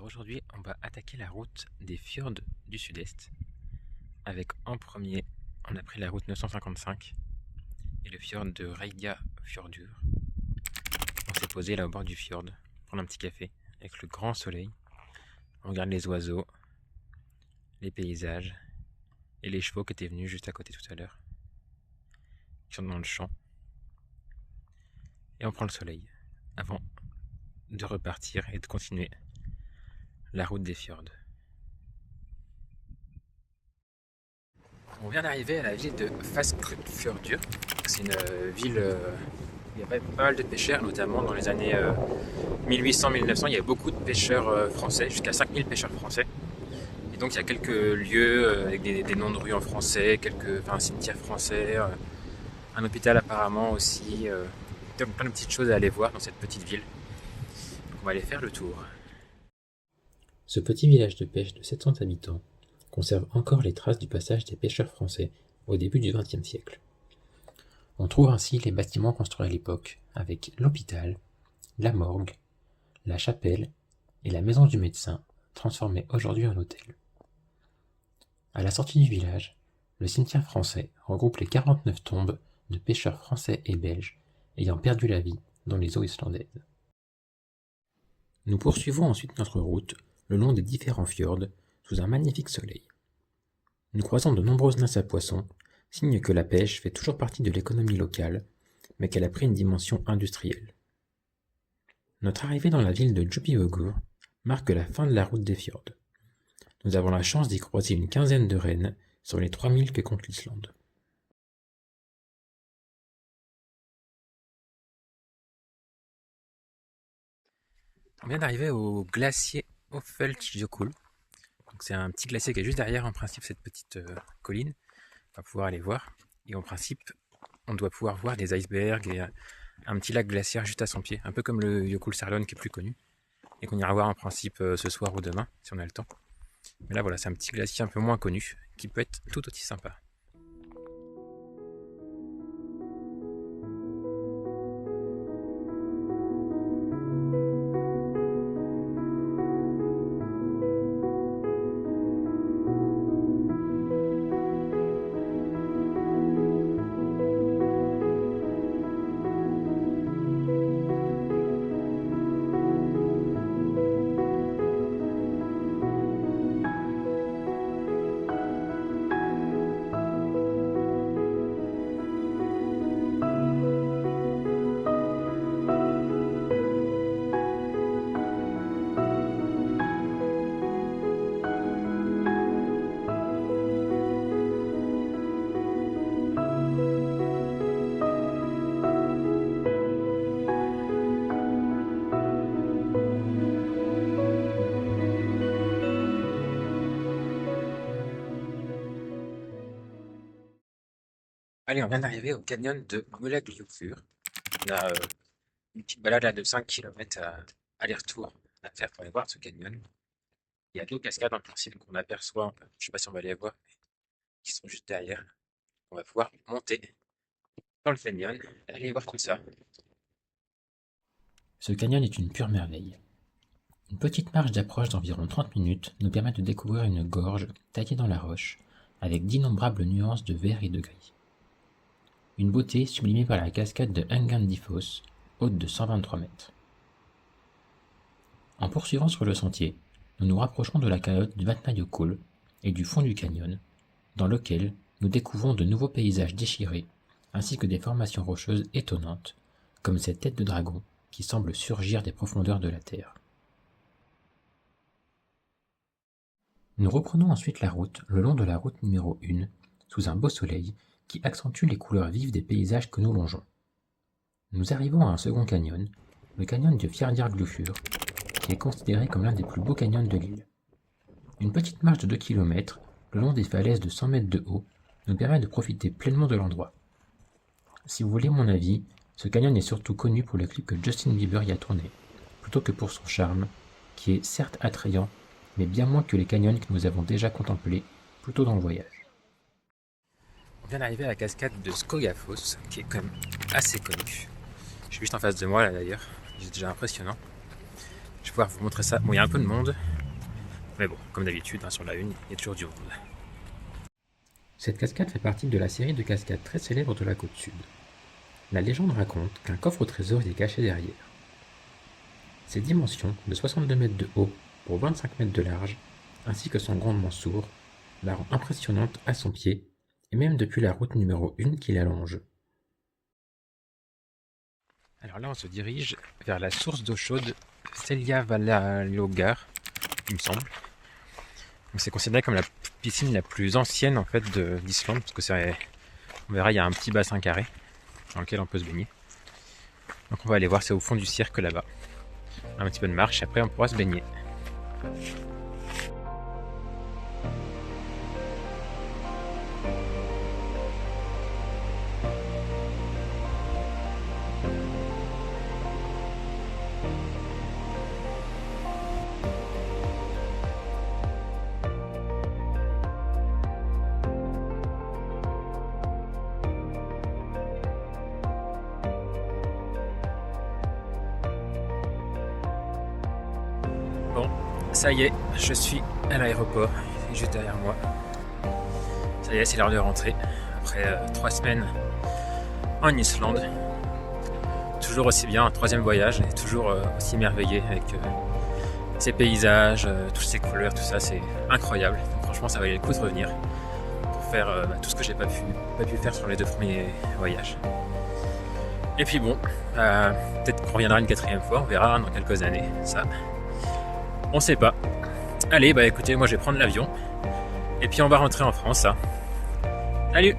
aujourd'hui, on va attaquer la route des fjords du sud-est. Avec en premier, on a pris la route 955 et le fjord de Reidafjordur. On s'est posé là au bord du fjord, prendre un petit café avec le grand soleil. On regarde les oiseaux, les paysages et les chevaux qui étaient venus juste à côté tout à l'heure, qui sont dans le champ. Et on prend le soleil avant de repartir et de continuer la route des fjords. On vient d'arriver à la ville de Faskfjordur. C'est une ville où il y avait pas mal de pêcheurs, notamment dans les années 1800-1900. Il y avait beaucoup de pêcheurs français, jusqu'à 5000 pêcheurs français. Et donc il y a quelques lieux avec des noms de rues en français, un cimetière français, un hôpital apparemment aussi. Donc plein de petites choses à aller voir dans cette petite ville. Donc on va aller faire le tour. Ce petit village de pêche de 700 habitants conserve encore les traces du passage des pêcheurs français au début du XXe siècle. On trouve ainsi les bâtiments construits à l'époque, avec l'hôpital, la morgue, la chapelle et la maison du médecin, transformée aujourd'hui en hôtel. À la sortie du village, le cimetière français regroupe les 49 tombes de pêcheurs français et belges ayant perdu la vie dans les eaux islandaises. Nous poursuivons ensuite notre route le long des différents fjords sous un magnifique soleil. Nous croisons de nombreuses nasses à poissons, signe que la pêche fait toujours partie de l'économie locale, mais qu'elle a pris une dimension industrielle. Notre arrivée dans la ville de Djúpivogur marque la fin de la route des fjords. Nous avons la chance d'y croiser une quinzaine de rennes sur les 3000 que compte l'Islande. On vient d'arriver au glacier Öfellsjökull. Donc c'est un petit glacier qui est juste derrière en principe cette petite colline. On va pouvoir aller voir. Et en principe, on doit pouvoir voir des icebergs et un petit lac glaciaire juste à son pied. Un peu comme le Jökulsárlón qui est plus connu. Et qu'on ira voir en principe ce soir ou demain, si on a le temps. Mais là voilà, c'est un petit glacier un peu moins connu, qui peut être tout aussi sympa. Allez, on vient d'arriver au canyon de Gullagljúfur. On a une petite balade là de 5 km aller-retour à faire pour aller voir ce canyon. Il y a deux cascades en principe qu'on aperçoit, je sais pas si on va les voir, mais qui sont juste derrière. On va pouvoir monter dans le canyon et aller voir tout ça. Ce canyon est une pure merveille. Une petite marche d'approche d'environ 30 minutes nous permet de découvrir une gorge taillée dans la roche, avec d'innombrables nuances de vert et de gris. Une beauté sublimée par la cascade de Engandifoss, haute de 123 mètres. En poursuivant sur le sentier, nous nous rapprochons de la calotte du Vatnajökull et du fond du canyon, dans lequel nous découvrons de nouveaux paysages déchirés, ainsi que des formations rocheuses étonnantes, comme cette tête de dragon qui semble surgir des profondeurs de la terre. Nous reprenons ensuite la route le long de la route numéro 1, sous un beau soleil, qui accentue les couleurs vives des paysages que nous longeons. Nous arrivons à un second canyon, le canyon de Fjarðargljúfur, qui est considéré comme l'un des plus beaux canyons de l'île. Une petite marche de 2 km, le long des falaises de 100 mètres de haut, nous permet de profiter pleinement de l'endroit. Si vous voulez mon avis, ce canyon est surtout connu pour le clip que Justin Bieber y a tourné, plutôt que pour son charme, qui est certes attrayant, mais bien moins que les canyons que nous avons déjà contemplés plus tôt dans le voyage. On vient d'arriver à la cascade de Skogafoss, qui est quand même assez connue. Je suis juste en face de moi là d'ailleurs, c'est déjà impressionnant. Je vais pouvoir vous montrer ça. Bon, il y a un peu de monde, Mais bon, comme d'habitude, hein, sur la une, il y a toujours du monde. Cette cascade fait partie de la série de cascades très célèbres de la côte sud. La légende raconte qu'un coffre au trésor y est caché derrière. Ses dimensions, de 62 mètres de haut pour 25 mètres de large, ainsi que son grondement sourd, la rend impressionnante à son pied, et même depuis la route numéro 1 qui la longe. Alors là, on se dirige vers la source d'eau chaude Seljavalalogar, il me semble. Donc c'est considéré comme la piscine la plus ancienne en fait d'Islande, parce que on verra, il y a un petit bassin carré dans lequel on peut se baigner. Donc on va aller voir, c'est au fond du cirque là-bas. Un petit peu de marche, et après on pourra se baigner. Bon, ça y est, je suis à l'aéroport, il est juste derrière moi. Ça y est, c'est l'heure de rentrer. Après 3 semaines en Islande. Toujours aussi bien, un 3e voyage, et toujours aussi émerveillé avec ces paysages, toutes ces couleurs, tout ça, c'est incroyable. Donc, franchement, ça valait le coup de revenir pour faire tout ce que j'ai pas pu faire sur les 2 premiers voyages. Et puis bon, peut-être qu'on reviendra une 4e fois, on verra dans quelques années, ça. On sait pas. Allez, bah écoutez, moi je vais prendre l'avion. Et puis on va rentrer en France, ça. Salut!